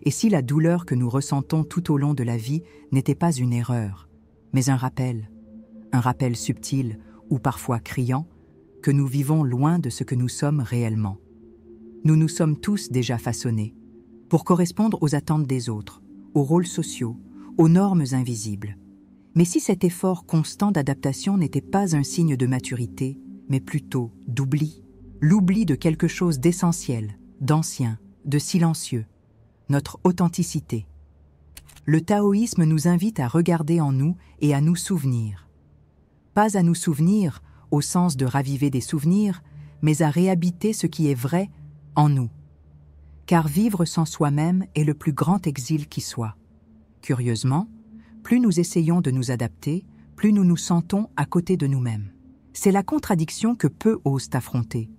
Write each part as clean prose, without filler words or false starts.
Et si la douleur que nous ressentons tout au long de la vie n'était pas une erreur, mais un rappel subtil ou parfois criant, que nous vivons loin de ce que nous sommes réellement. Nous nous sommes tous déjà façonnés pour correspondre aux attentes des autres, aux rôles sociaux, aux normes invisibles. Mais si cet effort constant d'adaptation n'était pas un signe de maturité, mais plutôt d'oubli, l'oubli de quelque chose d'essentiel, d'ancien, de silencieux, notre authenticité. Le taoïsme nous invite à regarder en nous et à nous souvenir. Pas à nous souvenir au sens de raviver des souvenirs, mais à réhabiter ce qui est vrai en nous. Car vivre sans soi-même est le plus grand exil qui soit. Curieusement, plus nous essayons de nous adapter, plus nous nous sentons à côté de nous-mêmes. C'est la contradiction que peu osent affronter.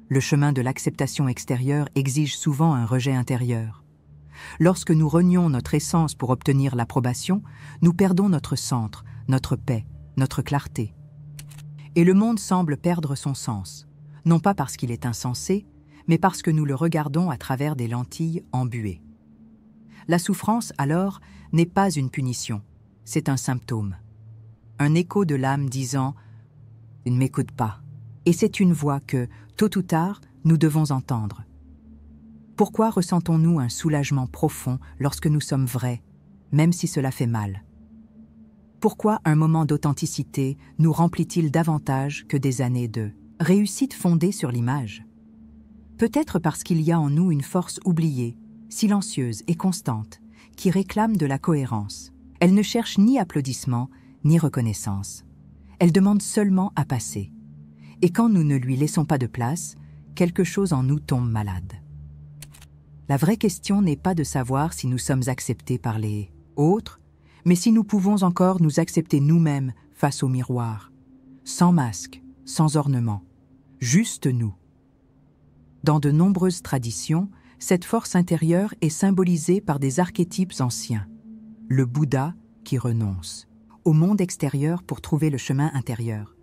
Le chemin de l'acceptation extérieure exige souvent un rejet intérieur. Lorsque nous renions notre essence pour obtenir l'approbation, nous perdons notre centre, notre paix, notre clarté. Et le monde semble perdre son sens, non pas parce qu'il est insensé, mais parce que nous le regardons à travers des lentilles embuées. La souffrance, alors, n'est pas une punition, c'est un symptôme. Un écho de l'âme disant « ne m'écoute pas ». Et c'est une voix que, tôt ou tard, nous devons entendre. Pourquoi ressentons-nous un soulagement profond lorsque nous sommes vrais, même si cela fait mal? Pourquoi un moment d'authenticité nous remplit-il davantage que des années de réussite fondée sur l'image? Peut-être parce qu'il y a en nous une force oubliée, silencieuse et constante, qui réclame de la cohérence. Elle ne cherche ni applaudissement, ni reconnaissance. Elle demande seulement à passer. Et quand nous ne lui laissons pas de place, quelque chose en nous tombe malade. La vraie question n'est pas de savoir si nous sommes acceptés par les autres, mais si nous pouvons encore nous accepter nous-mêmes face au miroir, sans masque, sans ornement, juste nous. Dans de nombreuses traditions, cette force intérieure est symbolisée par des archétypes anciens. Le Bouddha qui renonce au monde extérieur pour trouver le chemin intérieur.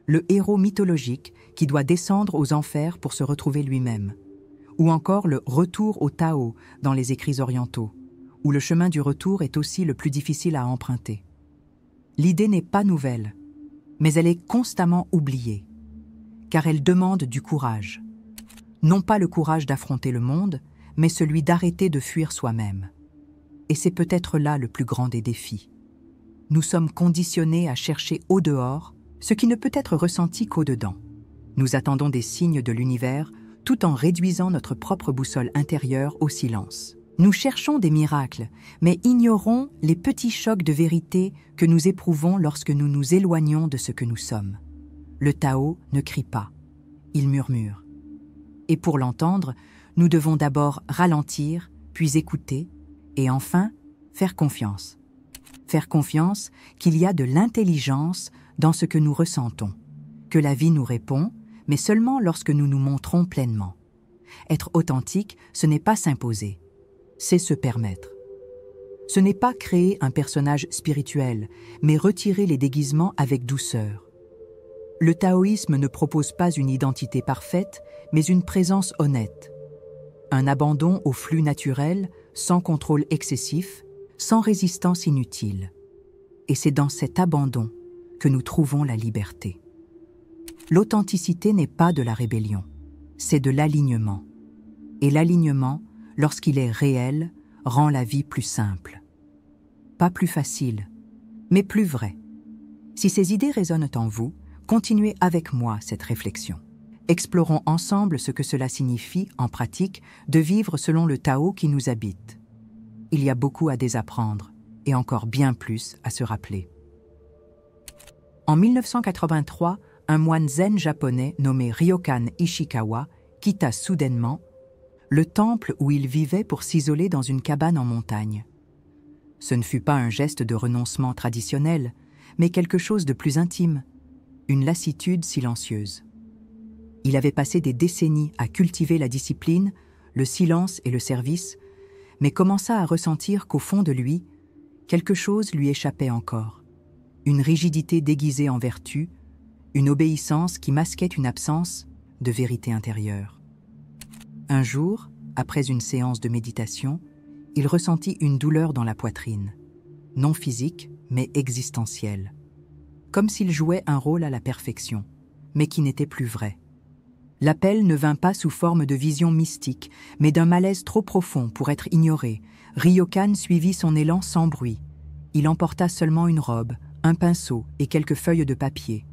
Le héros mythologique qui doit descendre aux enfers pour se retrouver lui-même. Ou encore le retour au Tao dans les écrits orientaux, où le chemin du retour est aussi le plus difficile à emprunter. L'idée n'est pas nouvelle, mais elle est constamment oubliée, car elle demande du courage. Non pas le courage d'affronter le monde, mais celui d'arrêter de fuir soi-même. Et c'est peut-être là le plus grand des défis. Nous sommes conditionnés à chercher au-dehors ce qui ne peut être ressenti qu'au-dedans. Nous attendons des signes de l'univers tout en réduisant notre propre boussole intérieure au silence. Nous cherchons des miracles, mais ignorons les petits chocs de vérité que nous éprouvons lorsque nous nous éloignons de ce que nous sommes. Le Tao ne crie pas, il murmure. Et pour l'entendre, nous devons d'abord ralentir, puis écouter, et enfin, faire confiance. Faire confiance qu'il y a de l'intelligence dans ce que nous ressentons, que la vie nous répond, mais seulement lorsque nous nous montrons pleinement. Être authentique, ce n'est pas s'imposer, c'est se permettre. Ce n'est pas créer un personnage spirituel, mais retirer les déguisements avec douceur. Le taoïsme ne propose pas une identité parfaite, mais une présence honnête. Un abandon au flux naturel, sans contrôle excessif, sans résistance inutile. Et c'est dans cet abandon que nous trouvons la liberté. L'authenticité n'est pas de la rébellion, c'est de l'alignement. Et l'alignement, lorsqu'il est réel, rend la vie plus simple. Pas plus facile, mais plus vraie. Si ces idées résonnent en vous, continuez avec moi cette réflexion. Explorons ensemble ce que cela signifie, en pratique, de vivre selon le Tao qui nous habite. Il y a beaucoup à désapprendre, et encore bien plus à se rappeler. En 1983, un moine zen japonais nommé Ryokan Ishikawa quitta soudainement le temple où il vivait pour s'isoler dans une cabane en montagne. Ce ne fut pas un geste de renoncement traditionnel, mais quelque chose de plus intime, une lassitude silencieuse. Il avait passé des décennies à cultiver la discipline, le silence et le service, mais commença à ressentir qu'au fond de lui, quelque chose lui échappait encore. Une rigidité déguisée en vertu, une obéissance qui masquait une absence de vérité intérieure. Un jour, après une séance de méditation, il ressentit une douleur dans la poitrine, non physique, mais existentielle, comme s'il jouait un rôle à la perfection, mais qui n'était plus vrai. L'appel ne vint pas sous forme de vision mystique, mais d'un malaise trop profond pour être ignoré. Ryokan suivit son élan sans bruit. Il emporta seulement une robe, un pinceau et quelques feuilles de papier.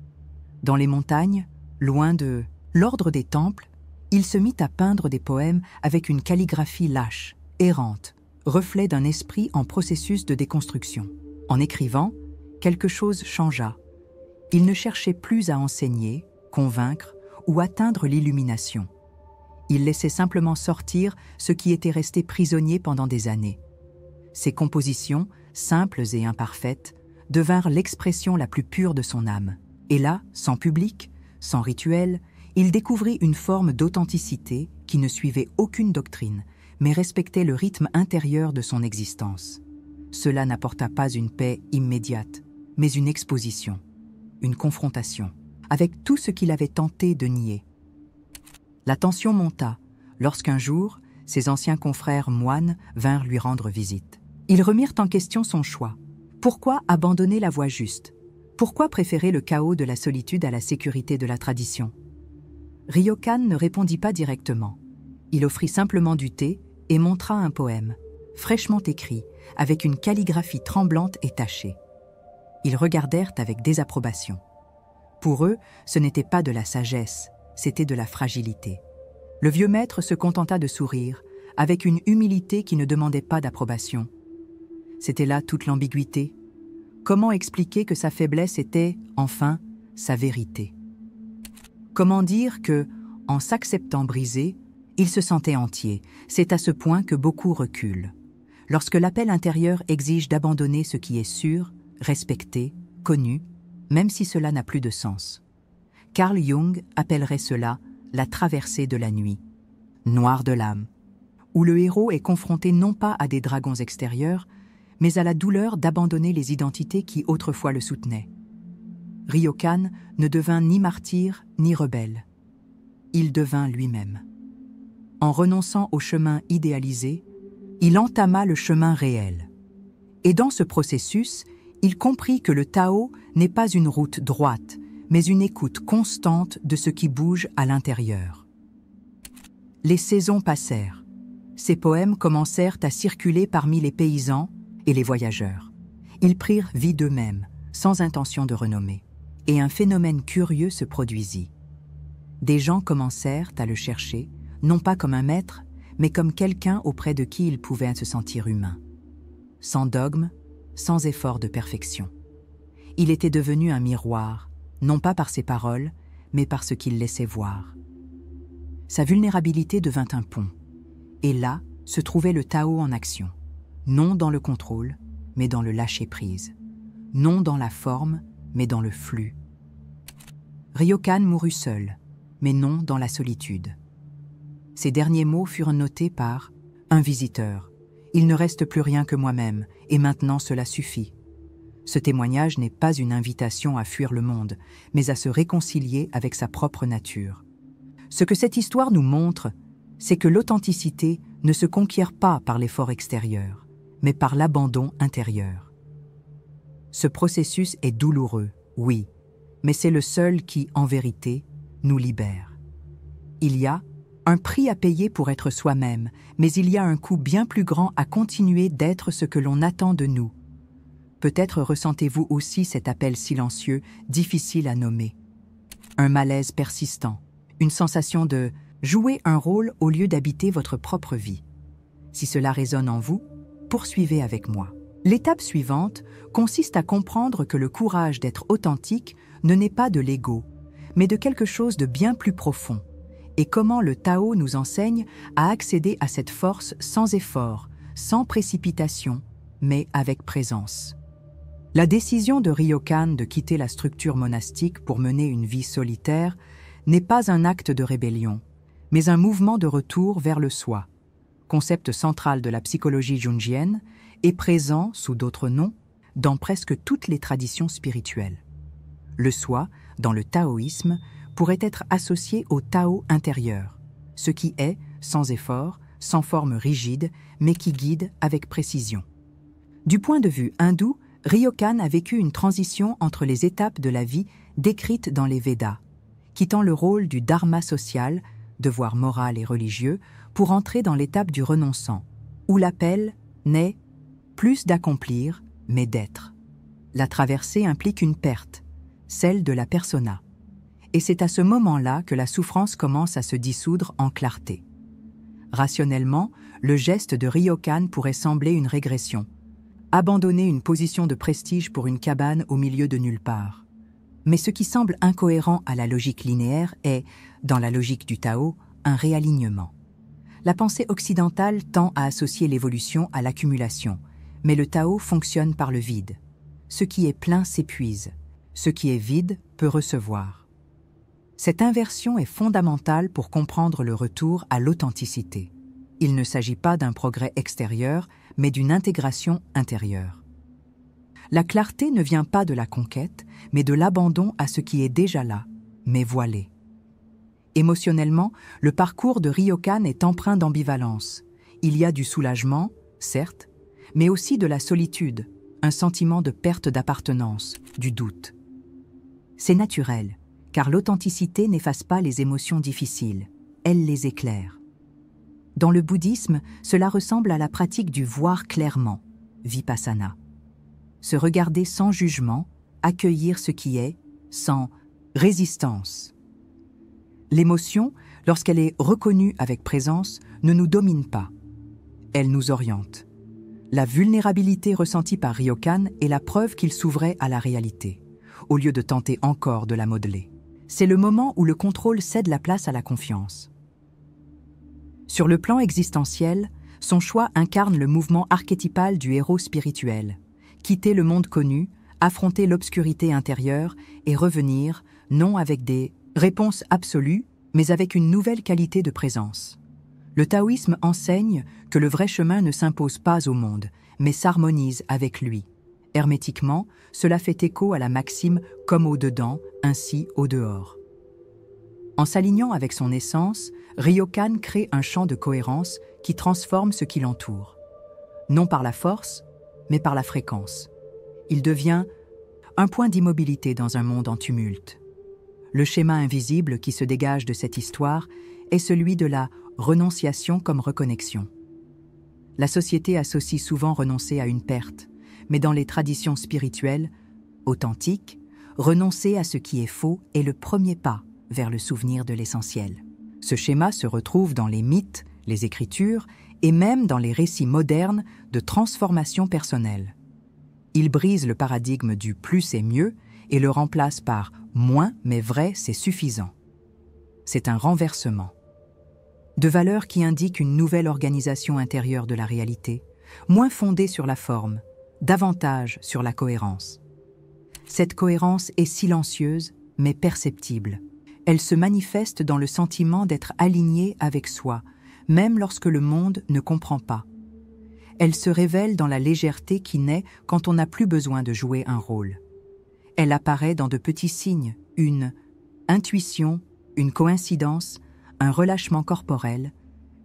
Dans les montagnes, loin de l'ordre des temples, il se mit à peindre des poèmes avec une calligraphie lâche, errante, reflet d'un esprit en processus de déconstruction. En écrivant, quelque chose changea. Il ne cherchait plus à enseigner, convaincre ou atteindre l'illumination. Il laissait simplement sortir ce qui était resté prisonnier pendant des années. Ses compositions, simples et imparfaites, devinrent l'expression la plus pure de son âme. Et là, sans public, sans rituel, il découvrit une forme d'authenticité qui ne suivait aucune doctrine, mais respectait le rythme intérieur de son existence. Cela n'apporta pas une paix immédiate, mais une exposition, une confrontation, avec tout ce qu'il avait tenté de nier. La tension monta, lorsqu'un jour, ses anciens confrères moines vinrent lui rendre visite. Ils remirent en question son choix. Pourquoi abandonner la voie juste? Pourquoi préférer le chaos de la solitude à la sécurité de la tradition? Ryokan ne répondit pas directement. Il offrit simplement du thé et montra un poème, fraîchement écrit, avec une calligraphie tremblante et tachée. Ils regardèrent avec désapprobation. Pour eux, ce n'était pas de la sagesse, c'était de la fragilité. Le vieux maître se contenta de sourire, avec une humilité qui ne demandait pas d'approbation. C'était là toute l'ambiguïté. Comment expliquer que sa faiblesse était, enfin, sa vérité? Comment dire que, en s'acceptant brisé, il se sentait entier? C'est à ce point que beaucoup reculent. Lorsque l'appel intérieur exige d'abandonner ce qui est sûr, respecté, connu, même si cela n'a plus de sens. Carl Jung appellerait cela la traversée de la nuit, noire de l'âme, où le héros est confronté non pas à des dragons extérieurs, mais à la douleur d'abandonner les identités qui autrefois le soutenaient. Ryokan ne devint ni martyr ni rebelle. Il devint lui-même. En renonçant au chemin idéalisé, il entama le chemin réel. Et dans ce processus, il comprit que le Tao n'est pas une route droite, mais une écoute constante de ce qui bouge à l'intérieur. Les saisons passèrent. Ses poèmes commencèrent à circuler parmi les paysans et les voyageurs. Ils prirent vie d'eux-mêmes, sans intention de renommée. Et un phénomène curieux se produisit. Des gens commencèrent à le chercher, non pas comme un maître, mais comme quelqu'un auprès de qui il pouvait se sentir humain. Sans dogme, sans effort de perfection. Il était devenu un miroir, non pas par ses paroles, mais par ce qu'il laissait voir. Sa vulnérabilité devint un pont. Et là se trouvait le Tao en action. Non dans le contrôle, mais dans le lâcher-prise. Non dans la forme, mais dans le flux. Ryokan mourut seul, mais non dans la solitude. Ses derniers mots furent notés par « un visiteur. Il ne reste plus rien que moi-même, et maintenant cela suffit. » Ce témoignage n'est pas une invitation à fuir le monde, mais à se réconcilier avec sa propre nature. Ce que cette histoire nous montre, c'est que l'authenticité ne se conquiert pas par l'effort extérieur, mais par l'abandon intérieur. Ce processus est douloureux, oui, mais c'est le seul qui, en vérité, nous libère. Il y a un prix à payer pour être soi-même, mais il y a un coût bien plus grand à continuer d'être ce que l'on attend de nous. Peut-être ressentez-vous aussi cet appel silencieux, difficile à nommer. Un malaise persistant, une sensation de jouer un rôle au lieu d'habiter votre propre vie. Si cela résonne en vous, poursuivez avec moi. L'étape suivante consiste à comprendre que le courage d'être authentique ne naît pas de l'ego, mais de quelque chose de bien plus profond, et comment le Tao nous enseigne à accéder à cette force sans effort, sans précipitation, mais avec présence. La décision de Ryokan de quitter la structure monastique pour mener une vie solitaire n'est pas un acte de rébellion, mais un mouvement de retour vers le soi, concept central de la psychologie jungienne et présent, sous d'autres noms, dans presque toutes les traditions spirituelles. Le soi, dans le taoïsme, pourrait être associé au Tao intérieur, ce qui est, sans effort, sans forme rigide, mais qui guide avec précision. Du point de vue hindou, Ryokan a vécu une transition entre les étapes de la vie décrites dans les Védas, quittant le rôle du dharma social, devoir moral et religieux, pour entrer dans l'étape du renonçant, où l'appel n'est plus d'accomplir, mais d'être. La traversée implique une perte, celle de la persona. Et c'est à ce moment-là que la souffrance commence à se dissoudre en clarté. Rationnellement, le geste de Ryokan pourrait sembler une régression, abandonner une position de prestige pour une cabane au milieu de nulle part. Mais ce qui semble incohérent à la logique linéaire est, dans la logique du Tao, un réalignement. La pensée occidentale tend à associer l'évolution à l'accumulation, mais le Tao fonctionne par le vide. Ce qui est plein s'épuise, ce qui est vide peut recevoir. Cette inversion est fondamentale pour comprendre le retour à l'authenticité. Il ne s'agit pas d'un progrès extérieur, mais d'une intégration intérieure. La clarté ne vient pas de la conquête, mais de l'abandon à ce qui est déjà là, mais voilé. Émotionnellement, le parcours de Ryokan est empreint d'ambivalence. Il y a du soulagement, certes, mais aussi de la solitude, un sentiment de perte d'appartenance, du doute. C'est naturel, car l'authenticité n'efface pas les émotions difficiles, elle les éclaire. Dans le bouddhisme, cela ressemble à la pratique du voir clairement, vipassana. Se regarder sans jugement, accueillir ce qui est, sans résistance. L'émotion, lorsqu'elle est reconnue avec présence, ne nous domine pas. Elle nous oriente. La vulnérabilité ressentie par Ryokan est la preuve qu'il s'ouvrait à la réalité, au lieu de tenter encore de la modeler. C'est le moment où le contrôle cède la place à la confiance. Sur le plan existentiel, son choix incarne le mouvement archétypal du héros spirituel. Quitter le monde connu, affronter l'obscurité intérieure et revenir, non avec des réponses absolues, mais avec une nouvelle qualité de présence. Le taoïsme enseigne que le vrai chemin ne s'impose pas au monde, mais s'harmonise avec lui. Hermétiquement, cela fait écho à la maxime « comme au dedans, ainsi au dehors ». En s'alignant avec son essence, Ryokan crée un champ de cohérence qui transforme ce qui l'entoure. Non par la force, mais par la fréquence. Il devient un point d'immobilité dans un monde en tumulte. Le schéma invisible qui se dégage de cette histoire est celui de la renonciation comme reconnexion. La société associe souvent renoncer à une perte, mais dans les traditions spirituelles, authentiques, renoncer à ce qui est faux est le premier pas vers le souvenir de l'essentiel. Ce schéma se retrouve dans les mythes, les écritures et même dans les récits modernes de transformation personnelle. Il brise le paradigme du « plus est mieux » et le remplace par « moins mais vrai, c'est suffisant ». C'est un renversement. De valeurs qui indiquent une nouvelle organisation intérieure de la réalité, moins fondée sur la forme, davantage sur la cohérence. Cette cohérence est silencieuse mais perceptible. Elle se manifeste dans le sentiment d'être aligné avec soi, même lorsque le monde ne comprend pas. Elle se révèle dans la légèreté qui naît quand on n'a plus besoin de jouer un rôle. Elle apparaît dans de petits signes, une intuition, une coïncidence, un relâchement corporel,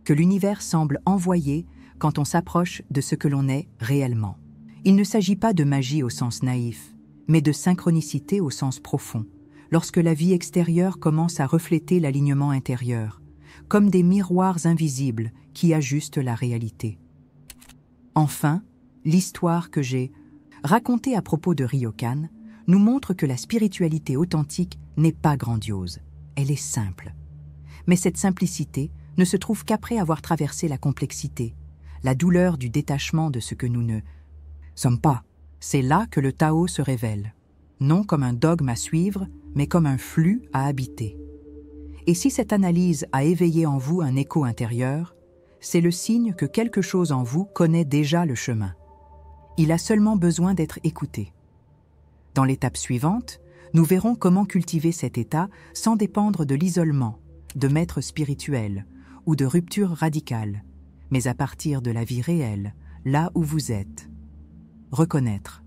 que l'univers semble envoyer quand on s'approche de ce que l'on est réellement. Il ne s'agit pas de magie au sens naïf, mais de synchronicité au sens profond, lorsque la vie extérieure commence à refléter l'alignement intérieur, comme des miroirs invisibles qui ajustent la réalité. Enfin, l'histoire que j'ai racontée à propos de Ryokan nous montre que la spiritualité authentique n'est pas grandiose, elle est simple. Mais cette simplicité ne se trouve qu'après avoir traversé la complexité, la douleur du détachement de ce que nous ne sommes pas. C'est là que le Tao se révèle, non comme un dogme à suivre, mais comme un flux à habiter. Et si cette analyse a éveillé en vous un écho intérieur, c'est le signe que quelque chose en vous connaît déjà le chemin. Il a seulement besoin d'être écouté. Dans l'étape suivante, nous verrons comment cultiver cet état sans dépendre de l'isolement, de maîtres spirituels ou de ruptures radicales, mais à partir de la vie réelle, là où vous êtes. Reconnaître.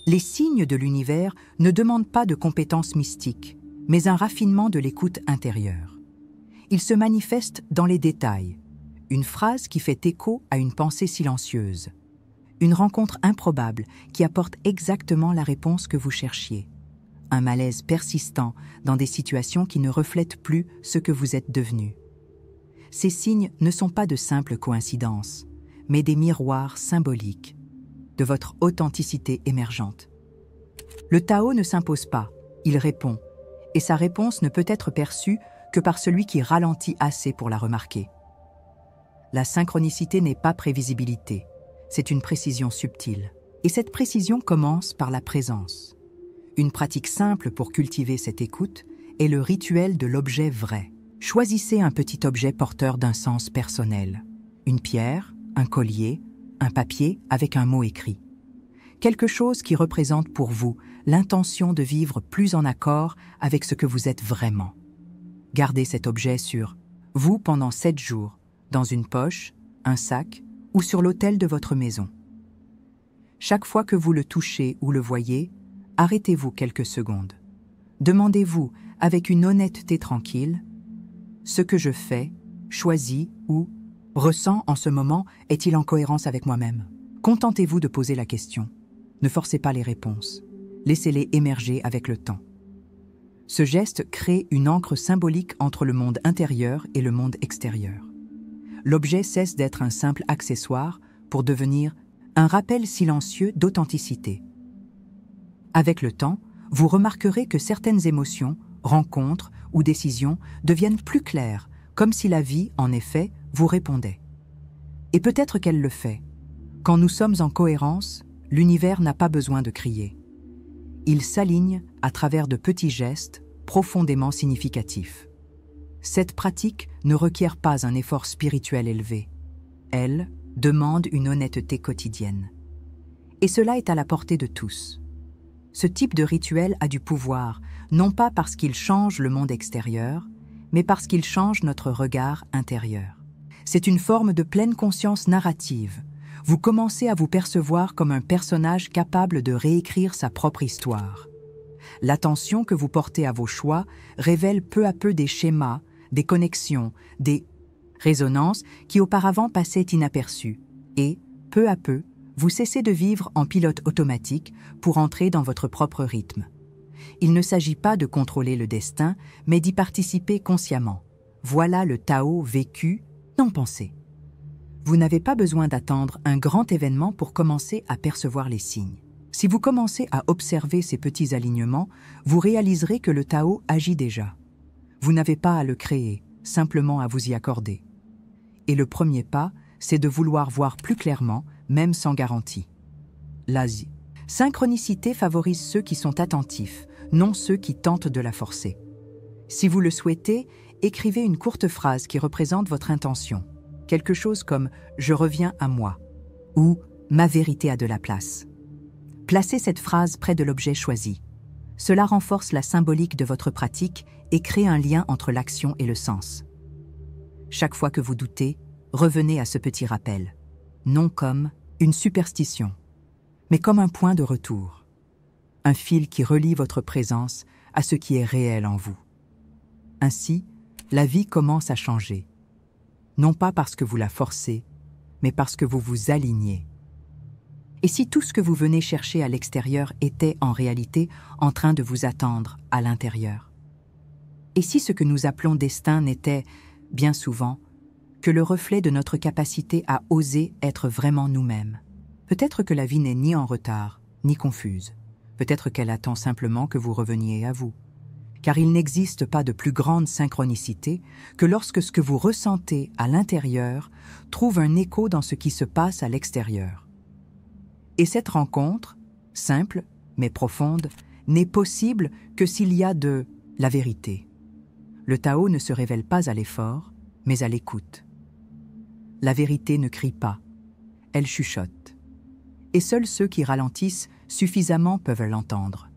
Les signes de l'univers ne demandent pas de compétences mystiques, mais un raffinement de l'écoute intérieure. Ils se manifestent dans les détails. une phrase qui fait écho à une pensée silencieuse, une rencontre improbable qui apporte exactement la réponse que vous cherchiez, un malaise persistant dans des situations qui ne reflètent plus ce que vous êtes devenu. Ces signes ne sont pas de simples coïncidences, mais des miroirs symboliques de votre authenticité émergente. Le Tao ne s'impose pas, il répond, et sa réponse ne peut être perçue que par celui qui ralentit assez pour la remarquer. La synchronicité n'est pas prévisibilité, c'est une précision subtile. Et cette précision commence par la présence. Une pratique simple pour cultiver cette écoute est le rituel de l'objet vrai. Choisissez un petit objet porteur d'un sens personnel. Une pierre, un collier, un papier avec un mot écrit. Quelque chose qui représente pour vous l'intention de vivre plus en accord avec ce que vous êtes vraiment. Gardez cet objet sur vous pendant 7 jours, dans une poche, un sac ou sur l'autel de votre maison. Chaque fois que vous le touchez ou le voyez, arrêtez-vous quelques secondes. Demandez-vous, avec une honnêteté tranquille, ce que je fais, choisis ou ressens en ce moment est-il en cohérence avec moi-même? Contentez-vous de poser la question. Ne forcez pas les réponses. Laissez-les émerger avec le temps. Ce geste crée une ancre symbolique entre le monde intérieur et le monde extérieur. L'objet cesse d'être un simple accessoire pour devenir un rappel silencieux d'authenticité. Avec le temps, vous remarquerez que certaines émotions, rencontres ou décisions deviennent plus claires, comme si la vie, en effet, vous répondait. Et peut-être qu'elle le fait. Quand nous sommes en cohérence, l'univers n'a pas besoin de crier. Il s'aligne à travers de petits gestes profondément significatifs. Cette pratique ne requiert pas un effort spirituel élevé. Elle demande une honnêteté quotidienne. Et cela est à la portée de tous. Ce type de rituel a du pouvoir, non pas parce qu'il change le monde extérieur, mais parce qu'il change notre regard intérieur. C'est une forme de pleine conscience narrative. Vous commencez à vous percevoir comme un personnage capable de réécrire sa propre histoire. L'attention que vous portez à vos choix révèle peu à peu des schémas, des connexions, des résonances qui auparavant passaient inaperçues. Et, peu à peu, vous cessez de vivre en pilote automatique pour entrer dans votre propre rythme. Il ne s'agit pas de contrôler le destin, mais d'y participer consciemment. Voilà le Tao vécu, non pensé. Vous n'avez pas besoin d'attendre un grand événement pour commencer à percevoir les signes. Si vous commencez à observer ces petits alignements, vous réaliserez que le Tao agit déjà. Vous n'avez pas à le créer, simplement à vous y accorder. Et le premier pas, c'est de vouloir voir plus clairement, même sans garantie. L'Asie. Synchronicité favorise ceux qui sont attentifs, non ceux qui tentent de la forcer. Si vous le souhaitez, écrivez une courte phrase qui représente votre intention. Quelque chose comme « je reviens à moi » ou « ma vérité a de la place ». Placez cette phrase près de l'objet choisi. Cela renforce la symbolique de votre pratique et crée un lien entre l'action et le sens. Chaque fois que vous doutez, revenez à ce petit rappel, non comme une superstition, mais comme un point de retour, un fil qui relie votre présence à ce qui est réel en vous. Ainsi, la vie commence à changer, non pas parce que vous la forcez, mais parce que vous vous alignez. Et si tout ce que vous venez chercher à l'extérieur était en réalité en train de vous attendre à l'intérieur? Et si ce que nous appelons destin n'était, bien souvent, que le reflet de notre capacité à oser être vraiment nous-mêmes? Peut-être que la vie n'est ni en retard, ni confuse. Peut-être qu'elle attend simplement que vous reveniez à vous. Car il n'existe pas de plus grande synchronicité que lorsque ce que vous ressentez à l'intérieur trouve un écho dans ce qui se passe à l'extérieur. Et cette rencontre, simple mais profonde, n'est possible que s'il y a de la vérité. Le Tao ne se révèle pas à l'effort, mais à l'écoute. La vérité ne crie pas, elle chuchote. Et seuls ceux qui ralentissent suffisamment peuvent l'entendre.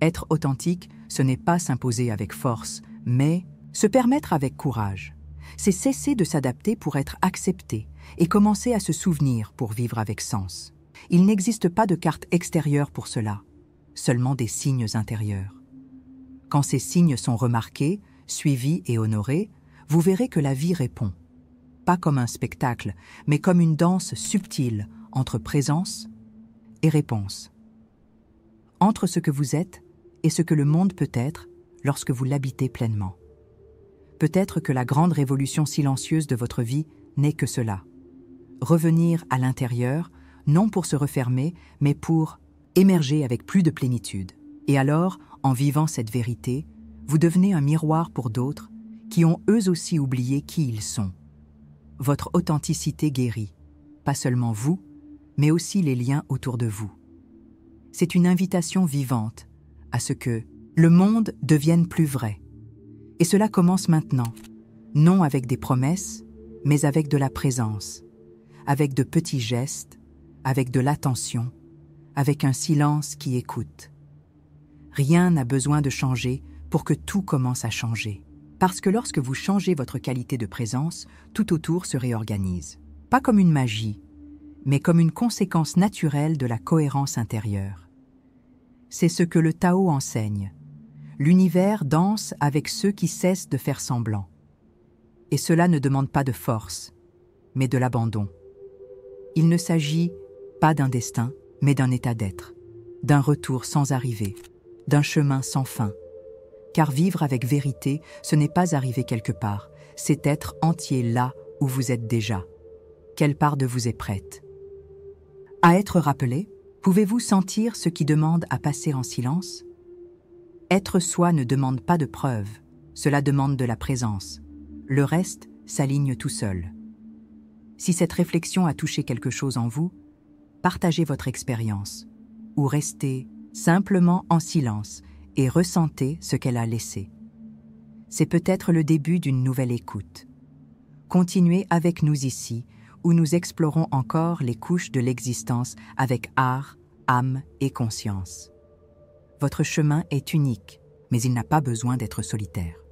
Être authentique, ce n'est pas s'imposer avec force, mais se permettre avec courage. C'est cesser de s'adapter pour être accepté et commencer à se souvenir pour vivre avec sens. Il n'existe pas de carte extérieure pour cela, seulement des signes intérieurs. Quand ces signes sont remarqués, suivis et honorés, vous verrez que la vie répond. pas comme un spectacle, mais comme une danse subtile entre présence et réponse. Entre ce que vous êtes et ce que le monde peut être lorsque vous l'habitez pleinement. Peut-être que la grande révolution silencieuse de votre vie n'est que cela. Revenir à l'intérieur, non pour se refermer, mais pour émerger avec plus de plénitude. Et alors, en vivant cette vérité, vous devenez un miroir pour d'autres qui ont eux aussi oublié qui ils sont. Votre authenticité guérit, pas seulement vous, mais aussi les liens autour de vous. C'est une invitation vivante à ce que le monde devienne plus vrai. Et cela commence maintenant, non avec des promesses, mais avec de la présence, avec de petits gestes, avec de l'attention, avec un silence qui écoute. Rien n'a besoin de changer pour que tout commence à changer. Parce que lorsque vous changez votre qualité de présence, tout autour se réorganise. Pas comme une magie, mais comme une conséquence naturelle de la cohérence intérieure. C'est ce que le Tao enseigne. L'univers danse avec ceux qui cessent de faire semblant. Et cela ne demande pas de force, mais de l'abandon. Il ne s'agit pas d'un destin, mais d'un état d'être, d'un retour sans arrivée, d'un chemin sans fin. Car vivre avec vérité, ce n'est pas arriver quelque part, c'est être entier là où vous êtes déjà. Quelle part de vous est prête? À être rappelé, pouvez-vous sentir ce qui demande à passer en silence? Être soi ne demande pas de preuves, cela demande de la présence. Le reste s'aligne tout seul. Si cette réflexion a touché quelque chose en vous, partagez votre expérience ou restez simplement en silence et ressentez ce qu'elle a laissé. C'est peut-être le début d'une nouvelle écoute. Continuez avec nous ici, où nous explorons encore les couches de l'existence avec art, âme et conscience. Votre chemin est unique, mais il n'a pas besoin d'être solitaire.